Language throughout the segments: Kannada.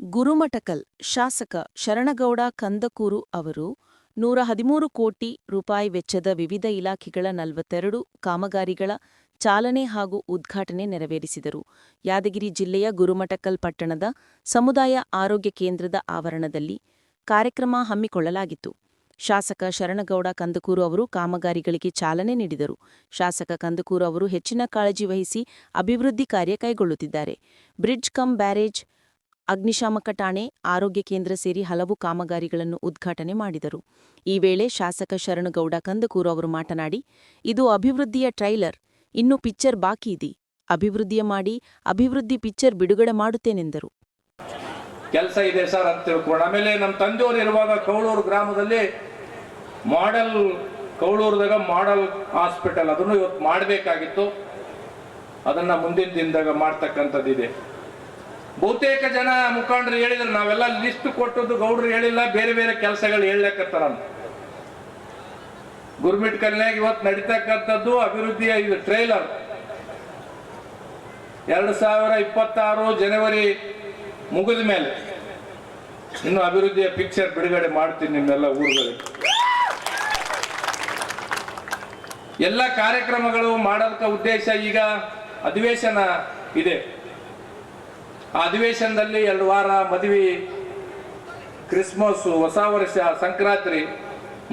ಗುರುಮಠಕಲ್ ಶಾಸಕ ಶರಣಗೌಡ ಕಂದಕೂರು ಅವರು 113 ಕೋಟಿ ರೂಪಾಯಿ ವೆಚ್ಚದ ವಿವಿಧ ಇಲಾಖೆಗಳ 42 ಕಾಮಗಾರಿಗಳ ಚಾಲನೆ ಹಾಗೂ ಉದ್ಘಾಟನೆ ನೆರವೇರಿಸಿದರು. ಯಾದಗಿರಿ ಜಿಲ್ಲೆಯ ಗುರುಮಠಕಲ್ ಪಟ್ಟಣದ ಸಮುದಾಯ ಆರೋಗ್ಯ ಕೇಂದ್ರದ ಆವರಣದಲ್ಲಿ ಕಾರ್ಯಕ್ರಮ ಹಮ್ಮಿಕೊಳ್ಳಲಾಗಿತ್ತು. ಶಾಸಕ ಶರಣಗೌಡ ಕಂದಕೂರು ಅವರು ಕಾಮಗಾರಿಗಳಿಗೆ ಚಾಲನೆ ನೀಡಿದರು. ಶಾಸಕ ಕಂದಕೂರು ಅವರು ಹೆಚ್ಚಿನ ಕಾಳಜಿ ವಹಿಸಿ ಅಭಿವೃದ್ಧಿ ಕಾರ್ಯ ಕೈಗೊಳ್ಳುತ್ತಿದ್ದಾರೆ. ಬ್ರಿಡ್ಜ್ ಕಮ್ ಬ್ಯಾರೇಜ್, ಅಗ್ನಿಶಾಮಕ ಠಾಣೆ, ಆರೋಗ್ಯ ಕೇಂದ್ರ ಸೇರಿ ಹಲವು ಕಾಮಗಾರಿಗಳನ್ನು ಉದ್ಘಾಟನೆ ಮಾಡಿದರು. ಈ ವೇಳೆ ಶಾಸಕ ಶರಣಗೌಡ ಕಂದಕೂರು ಅವರು ಮಾತನಾಡಿ, ಇದು ಅಭಿವೃದ್ಧಿಯ ಟ್ರೈಲರ್, ಇನ್ನೂ ಪಿಕ್ಚರ್ ಬಾಕಿ ಇದೆ. ಅಭಿವೃದ್ಧಿಯ ಮಾಡಿ ಅಭಿವೃದ್ಧಿ ಪಿಕ್ಚರ್ ಬಿಡುಗಡೆ ಮಾಡುತ್ತೇನೆಂದರು. ಕೆಲಸ ಇದೆ ಸರ್ ಅಂತ ತಿಳ್ಕೊಂಡು, ಆಮೇಲೆ ನಮ್ಮ ತಂದೆಯವರು ಇರುವಾಗ ಕೌಳೂರು ಗ್ರಾಮದಲ್ಲಿ ಕೌಳೂರದಾಗ ಮಾಡೆಲ್ ಹಾಸ್ಪಿಟಲ್ ಅದನ್ನು ಇವತ್ತು ಮಾಡಬೇಕಾಗಿತ್ತು. ಅದನ್ನ ಮುಂದಿನ ದಿನದಾಗ ಮಾಡ್ತಕ್ಕಂಥದ್ದಿದೆ. ಬಹುತೇಕ ಜನ ಮುಖಂಡರು ಹೇಳಿದ್ರು, ನಾವೆಲ್ಲ ಲಿಸ್ಟ್ ಕೊಟ್ಟದ್ದು ಗೌಡ್ರು ಹೇಳಿಲ್ಲ, ಬೇರೆ ಬೇರೆ ಕೆಲಸಗಳು ಹೇಳಕತ್ತಾರ. ಗುರುಮಿಠಕಲ್ನಾಗ ಇವತ್ತು ನಡೀತಕ್ಕಂಥದ್ದು ಅಭಿವೃದ್ಧಿಯ ಇದು ಟ್ರೈಲರ್. 2026 ಜನವರಿ ಮುಗಿದ ಮೇಲೆ ಇನ್ನು ಅಭಿವೃದ್ಧಿಯ ಪಿಕ್ಚರ್ ಬಿಡುಗಡೆ ಮಾಡ್ತೀನಿ ನಿಮ್ಮೆಲ್ಲ ಊರುಗಳಿಗೆ. ಎಲ್ಲ ಕಾರ್ಯಕ್ರಮಗಳು ಮಾಡೋದಕ್ಕೆ ಉದ್ದೇಶ, ಈಗ ಅಧಿವೇಶನ ಇದೆ. ಆ ಅಧಿವೇಶನದಲ್ಲಿ 2 ವಾರ ಮದುವೆ, ಕ್ರಿಸ್ಮಸ್, ಹೊಸ ವರ್ಷ, ಸಂಕ್ರಾಂತಿ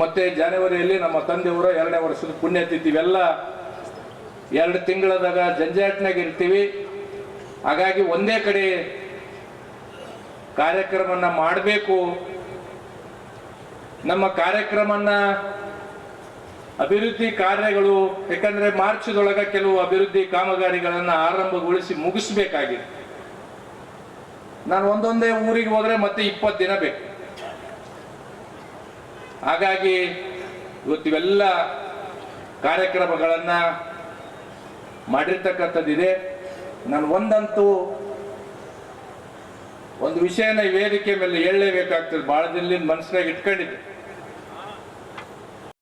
ಮತ್ತೆ ಜನವರಿಯಲ್ಲಿ ನಮ್ಮ ತಂದೆಯವರ 2ನೇ ವರ್ಷದ ಪುಣ್ಯತಿಥಿ, ಇವೆಲ್ಲ 2 ತಿಂಗಳದಾಗ ಜಂಜಾಟ್ನಾಗ ಇರ್ತೀವಿ. ಹಾಗಾಗಿ ಒಂದೇ ಕಡೆ ಕಾರ್ಯಕ್ರಮನ ಮಾಡಬೇಕು. ನಮ್ಮ ಕಾರ್ಯಕ್ರಮನ ಅಭಿವೃದ್ಧಿ ಕಾರ್ಯಗಳು, ಯಾಕಂದ್ರೆ ಮಾರ್ಚ್ದೊಳಗ ಕೆಲವು ಅಭಿವೃದ್ಧಿ ಕಾಮಗಾರಿಗಳನ್ನ ಆರಂಭಗೊಳಿಸಿ ಮುಗಿಸ್ಬೇಕಾಗಿದೆ. ನಾನು ಒಂದೊಂದೇ ಊರಿಗೆ ಹೋದ್ರೆ ಮತ್ತೆ 20 ದಿನ ಬೇಕು. ಹಾಗಾಗಿ ಇವತ್ತಿವೆಲ್ಲ ಕಾರ್ಯಕ್ರಮಗಳನ್ನ ಮಾಡಿರ್ತಕ್ಕಂಥದ್ದಿದೆ. ನಾನು ಒಂದು ವಿಷಯನ ವೇದಿಕೆ ಮೇಲೆ ಹೇಳಲೇಬೇಕಾಗ್ತದೆ, ಬಹಳ ದಿನದಿಂದ ಮನಸ್ಸಿನಾಗ ಇಟ್ಕೊಂಡಿದ್ದೆ.